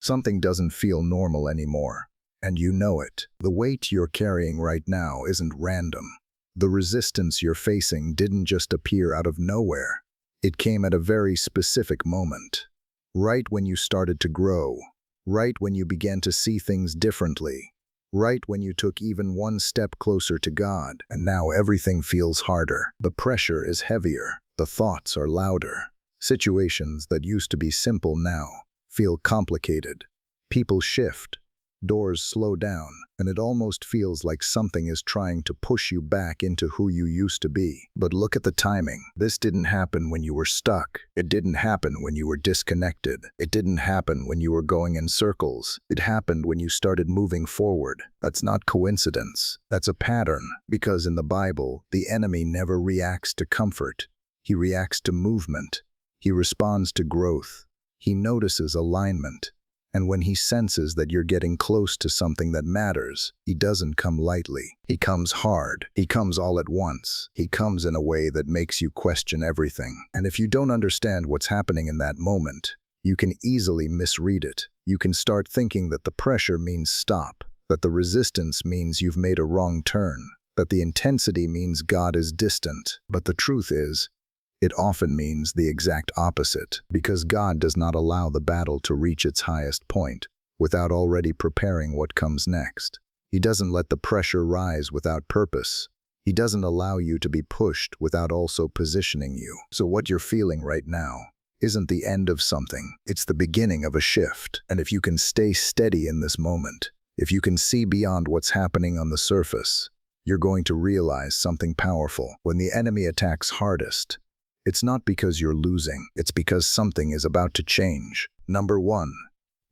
Something doesn't feel normal anymore, and you know it. The weight you're carrying right now isn't random. The resistance you're facing didn't just appear out of nowhere. It came at a very specific moment. Right when you started to grow, right when you began to see things differently, right when you took even one step closer to God, and now everything feels harder. The pressure is heavier, the thoughts are louder. Situations that used to be simple now feel complicated. People shift, doors slow down, and it almost feels like something is trying to push you back into who you used to be. But look at the timing. This didn't happen when you were stuck. It didn't happen when you were disconnected. It didn't happen when you were going in circles. It happened when you started moving forward. That's not coincidence. That's a pattern. Because in the Bible, the enemy never reacts to comfort. He reacts to movement. He responds to growth. He notices alignment. And when he senses that you're getting close to something that matters, he doesn't come lightly. He comes hard. He comes all at once. He comes in a way that makes you question everything. And if you don't understand what's happening in that moment, you can easily misread it. You can start thinking that the pressure means stop, that the resistance means you've made a wrong turn, that the intensity means God is distant. But the truth is, it often means the exact opposite, because God does not allow the battle to reach its highest point without already preparing what comes next. He doesn't let the pressure rise without purpose. He doesn't allow you to be pushed without also positioning you. So what you're feeling right now isn't the end of something. It's the beginning of a shift. And if you can stay steady in this moment, if you can see beyond what's happening on the surface, you're going to realize something powerful. When the enemy attacks hardest, it's not because you're losing, it's because something is about to change. Number 1,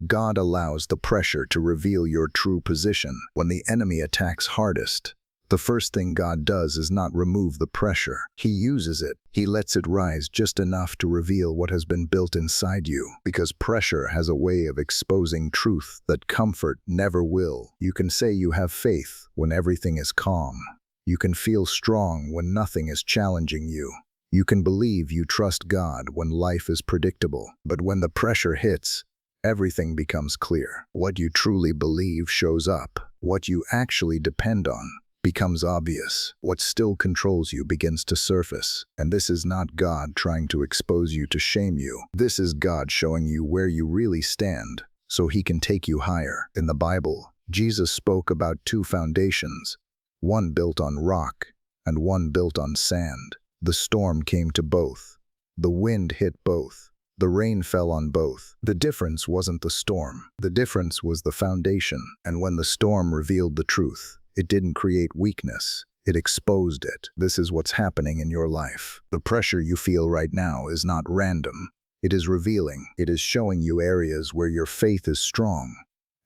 God allows the pressure to reveal your true position. When the enemy attacks hardest, the first thing God does is not remove the pressure. He uses it. He lets it rise just enough to reveal what has been built inside you, because pressure has a way of exposing truth that comfort never will. You can say you have faith when everything is calm. You can feel strong when nothing is challenging you. You can believe you trust God when life is predictable. But when the pressure hits, everything becomes clear. What you truly believe shows up. What you actually depend on becomes obvious. What still controls you begins to surface. And this is not God trying to expose you to shame you. This is God showing you where you really stand, so he can take you higher. In the Bible, Jesus spoke about 2 foundations, one built on rock and one built on sand. The storm came to both. The wind hit both. The rain fell on both. The difference wasn't the storm. The difference was the foundation. And when the storm revealed the truth, it didn't create weakness. It exposed it. This is what's happening in your life. The pressure you feel right now is not random. It is revealing. It is showing you areas where your faith is strong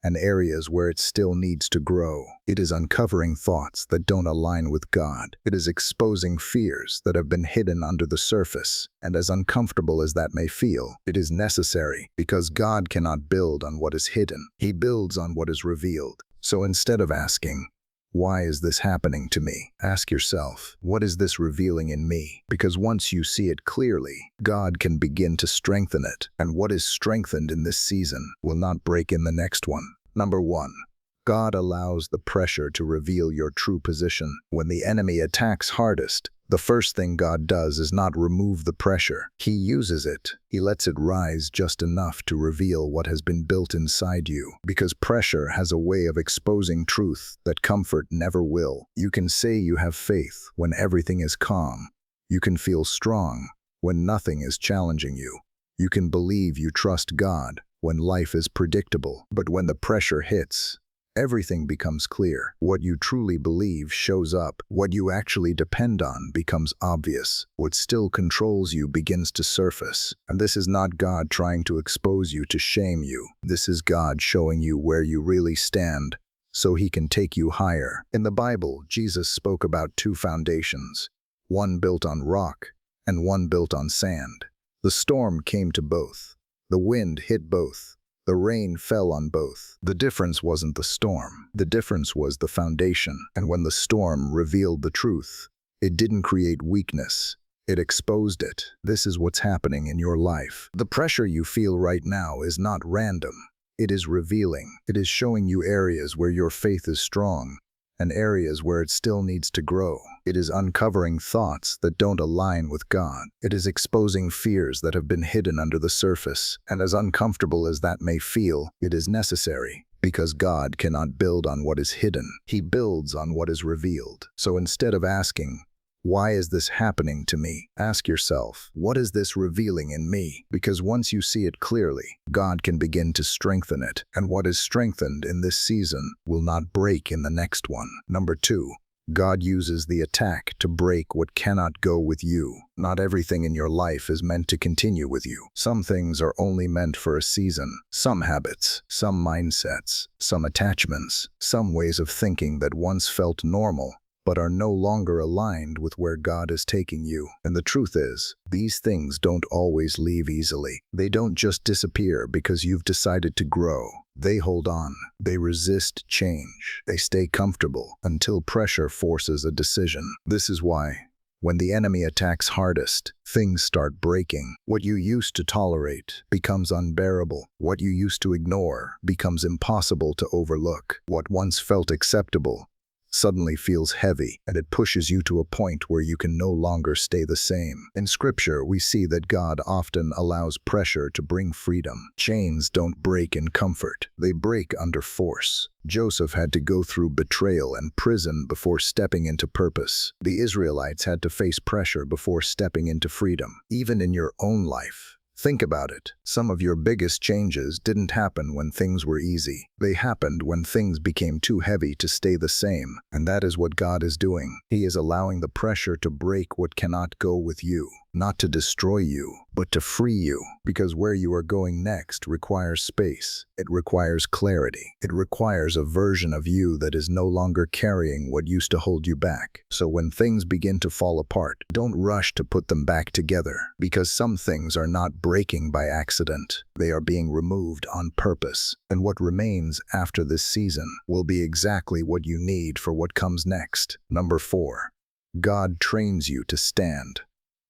and areas where it still needs to grow. It is uncovering thoughts that don't align with God. It is exposing fears that have been hidden under the surface. And as uncomfortable as that may feel, it is necessary, because God cannot build on what is hidden. He builds on what is revealed. So instead of asking, "Why is this happening to me?" ask yourself, "What is this revealing in me?" Because once you see it clearly, God can begin to strengthen it. And what is strengthened in this season will not break in the next one. Number 1, God allows the pressure to reveal your true position. When the enemy attacks hardest, the first thing God does is not remove the pressure. He uses it. He lets it rise just enough to reveal what has been built inside you. Because pressure has a way of exposing truth that comfort never will. You can say you have faith when everything is calm. You can feel strong when nothing is challenging you. You can believe you trust God when life is predictable. But when the pressure hits, everything becomes clear. What you truly believe shows up. What you actually depend on becomes obvious. What still controls you begins to surface. And this is not God trying to expose you to shame you. This is God showing you where you really stand, so he can take you higher. In the Bible, Jesus spoke about 2 foundations, one built on rock and one built on sand. The storm came to both. The wind hit both. The rain fell on both. The difference wasn't the storm. The difference was the foundation. And when the storm revealed the truth, it didn't create weakness. It exposed it. This is what's happening in your life. The pressure you feel right now is not random. It is revealing. It is showing you areas where your faith is strong and areas where it still needs to grow. It is uncovering thoughts that don't align with God. It is exposing fears that have been hidden under the surface. And as uncomfortable as that may feel, it is necessary. Because God cannot build on what is hidden. He builds on what is revealed. So instead of asking, "Why is this happening to me?" ask yourself, "What is this revealing in me?" Because once you see it clearly, God can begin to strengthen it. And what is strengthened in this season will not break in the next one. Number 2. God uses the attack to break what cannot go with you. Not everything in your life is meant to continue with you. Some things are only meant for a season. Some habits, some mindsets, some attachments, some ways of thinking that once felt normal but are no longer aligned with where God is taking you. And the truth is, these things don't always leave easily. They don't just disappear because you've decided to grow. They hold on. They resist change. They stay comfortable until pressure forces a decision. This is why, when the enemy attacks hardest, things start breaking. What you used to tolerate becomes unbearable. What you used to ignore becomes impossible to overlook. What once felt acceptable suddenly feels heavy, and it pushes you to a point where you can no longer stay the same. In Scripture, we see that God often allows pressure to bring freedom. Chains don't break in comfort. They break under force. Joseph had to go through betrayal and prison before stepping into purpose. The Israelites had to face pressure before stepping into freedom. Even in your own life, think about it. Some of your biggest changes didn't happen when things were easy. They happened when things became too heavy to stay the same. And that is what God is doing. He is allowing the pressure to break what cannot go with you. Not to destroy you, but to free you. Because where you are going next requires space. It requires clarity. It requires a version of you that is no longer carrying what used to hold you back. So when things begin to fall apart, don't rush to put them back together. Because some things are not breaking by accident. They are being removed on purpose. And what remains after this season will be exactly what you need for what comes next. Number 4. God trains you to stand,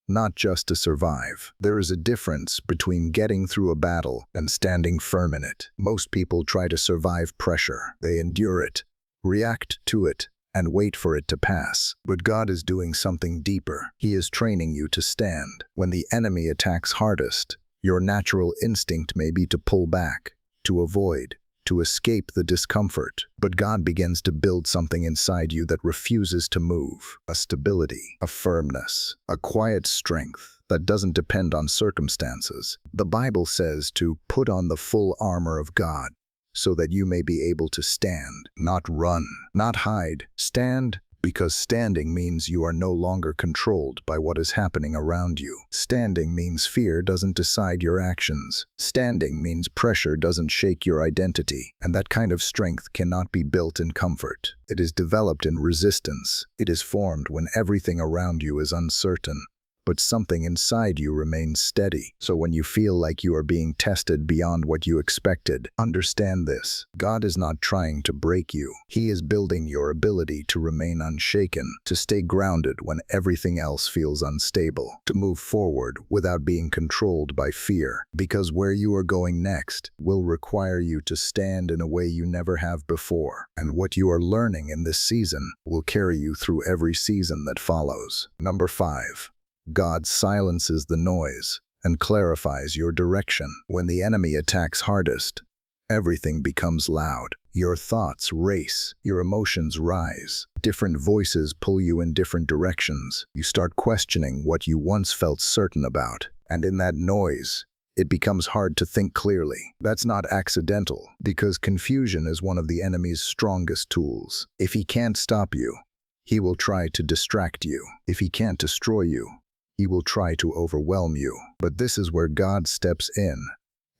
not just to survive. There is a difference between getting through a battle and standing firm in it. Most people try to survive pressure. They endure it, react to it, and wait for it to pass. But God is doing something deeper. He is training you to stand. When the enemy attacks hardest, your natural instinct may be to pull back, to avoid, to escape the discomfort. But God begins to build something inside you that refuses to move. A stability, a firmness, a quiet strength that doesn't depend on circumstances. The Bible says to put on the full armor of God so that you may be able to stand, not run, not hide. Stand, because standing means you are no longer controlled by what is happening around you. Standing means fear doesn't decide your actions. Standing means pressure doesn't shake your identity. And that kind of strength cannot be built in comfort. It is developed in resistance. It is formed when everything around you is uncertain, but something inside you remains steady. So when you feel like you are being tested beyond what you expected, understand this. God is not trying to break you. He is building your ability to remain unshaken, to stay grounded when everything else feels unstable, to move forward without being controlled by fear. Because where you are going next will require you to stand in a way you never have before. And what you are learning in this season will carry you through every season that follows. Number 5. God silences the noise and clarifies your direction. When the enemy attacks hardest, everything becomes loud. Your thoughts race, your emotions rise. Different voices pull you in different directions. You start questioning what you once felt certain about. And in that noise, it becomes hard to think clearly. That's not accidental, because confusion is one of the enemy's strongest tools. If he can't stop you, he will try to distract you. If he can't destroy you, he will try to overwhelm you. But this is where God steps in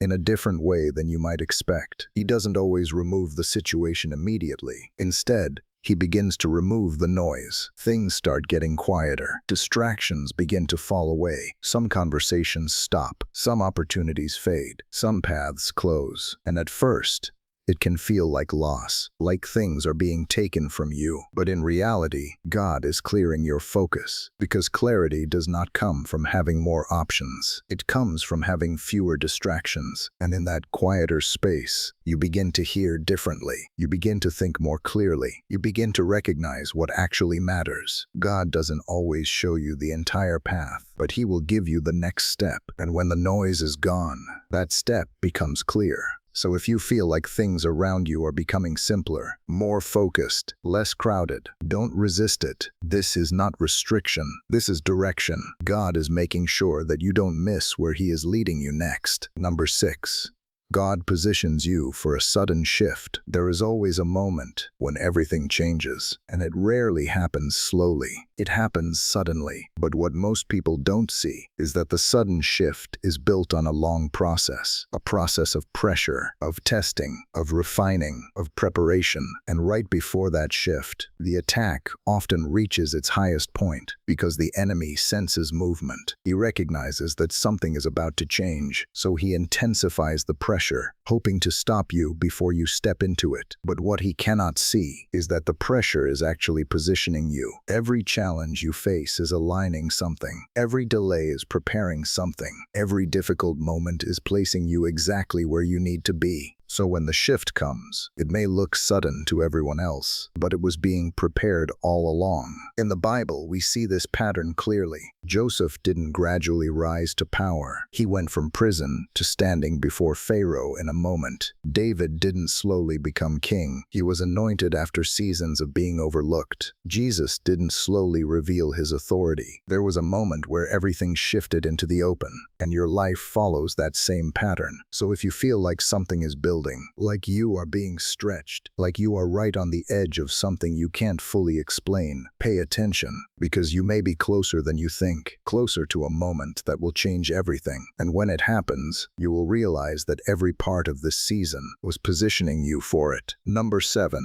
a different way than you might expect. He doesn't always remove the situation immediately. Instead, he begins to remove the noise. Things start getting quieter. Distractions begin to fall away. Some conversations stop. Some opportunities fade. Some paths close. And at first, It can feel like loss, like things are being taken from you. But in reality, God is clearing your focus, because clarity does not come from having more options. It comes from having fewer distractions. And in that quieter space, you begin to hear differently. You begin to think more clearly. You begin to recognize what actually matters. God doesn't always show you the entire path, but He will give you the next step. And when the noise is gone, that step becomes clear. So if you feel like things around you are becoming simpler, more focused, less crowded, don't resist it. This is not restriction. This is direction. God is making sure that you don't miss where He is leading you next. Number 6. God positions you for a sudden shift. There is always a moment when everything changes, and it rarely happens slowly. It happens suddenly. But what most people don't see is that the sudden shift is built on a long process, a process of pressure, of testing, of refining, of preparation. And right before that shift, the attack often reaches its highest point because the enemy senses movement. He recognizes that something is about to change, so he intensifies the pressure, hoping to stop you before you step into it. But what he cannot see is that the pressure is actually positioning you. Every challenge you face is aligning something. Every delay is preparing something. Every difficult moment is placing you exactly where you need to be. So when the shift comes, it may look sudden to everyone else, but it was being prepared all along. In the Bible, we see this pattern clearly. Joseph didn't gradually rise to power. He went from prison to standing before Pharaoh in a moment. David didn't slowly become king. He was anointed after seasons of being overlooked. Jesus didn't slowly reveal his authority. There was a moment where everything shifted into the open, and your life follows that same pattern. So if you feel like something is building, like you are being stretched, like you are right on the edge of something you can't fully explain, pay attention, because you may be closer than you think, closer to a moment that will change everything. And when it happens, you will realize that every part of this season was positioning you for it. Number 7.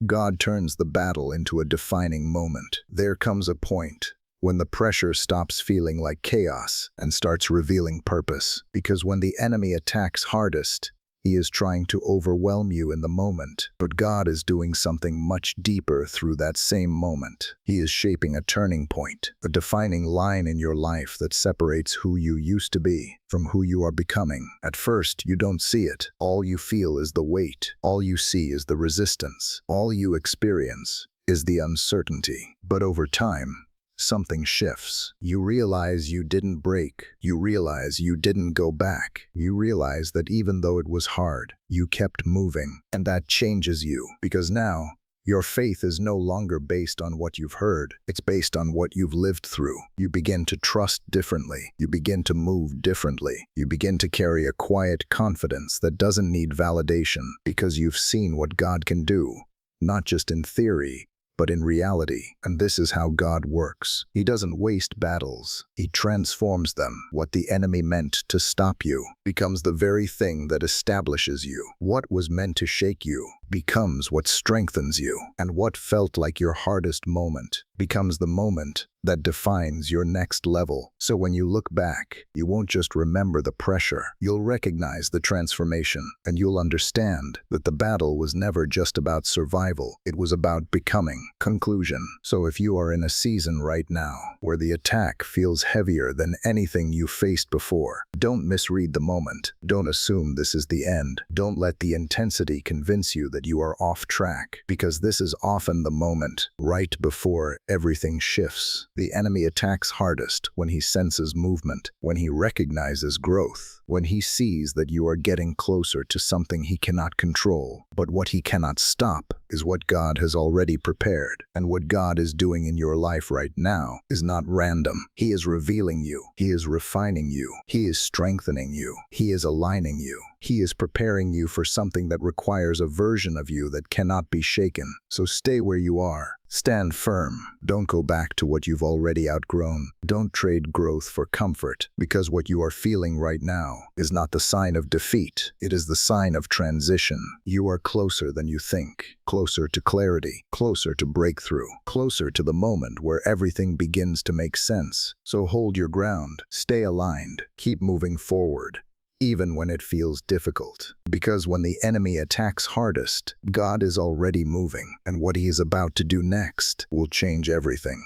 God turns the battle into a defining moment. There comes a point when the pressure stops feeling like chaos and starts revealing purpose. Because when the enemy attacks hardest, he is trying to overwhelm you in the moment, but God is doing something much deeper through that same moment. He is shaping a turning point, a defining line in your life that separates who you used to be from who you are becoming. At first, you don't see it. All you feel is the weight. All you see is the resistance. All you experience is the uncertainty. But over time, something shifts. You realize you didn't break. You realize you didn't go back. You realize that even though it was hard, you kept moving. And that changes you, because now your faith is no longer based on what you've heard. It's based on what you've lived through. You begin to trust differently. You begin to move differently. You begin to carry a quiet confidence that doesn't need validation, because you've seen what God can do, not just in theory, but in reality. And this is how God works. He doesn't waste battles. He transforms them. What the enemy meant to stop you becomes the very thing that establishes you. What was meant to shake you becomes what strengthens you. And what felt like your hardest moment becomes the moment that defines your next level. So when you look back, you won't just remember the pressure. You'll recognize the transformation, and you'll understand that the battle was never just about survival. It was about becoming. Conclusion. So if you are in a season right now where the attack feels heavier than anything you faced before, don't misread the moment. Don't assume this is the end. Don't let the intensity convince you that you are off track, because this is often the moment right before everything shifts. The enemy attacks hardest when he senses movement, when he recognizes growth, when he sees that you are getting closer to something he cannot control. But what he cannot stop is what God has already prepared. And what God is doing in your life right now is not random. He is revealing you. He is refining you. He is strengthening you. He is aligning you. He is preparing you for something that requires a version of you that cannot be shaken. So stay where you are. Stand firm. Don't go back to what you've already outgrown. Don't trade growth for comfort, because what you are feeling right now is not the sign of defeat. It is the sign of transition. You are closer than you think, closer to clarity, closer to breakthrough, closer to the moment where everything begins to make sense. So hold your ground, stay aligned, keep moving forward, even when it feels difficult. Because when the enemy attacks hardest, God is already moving, and what he is about to do next will change everything.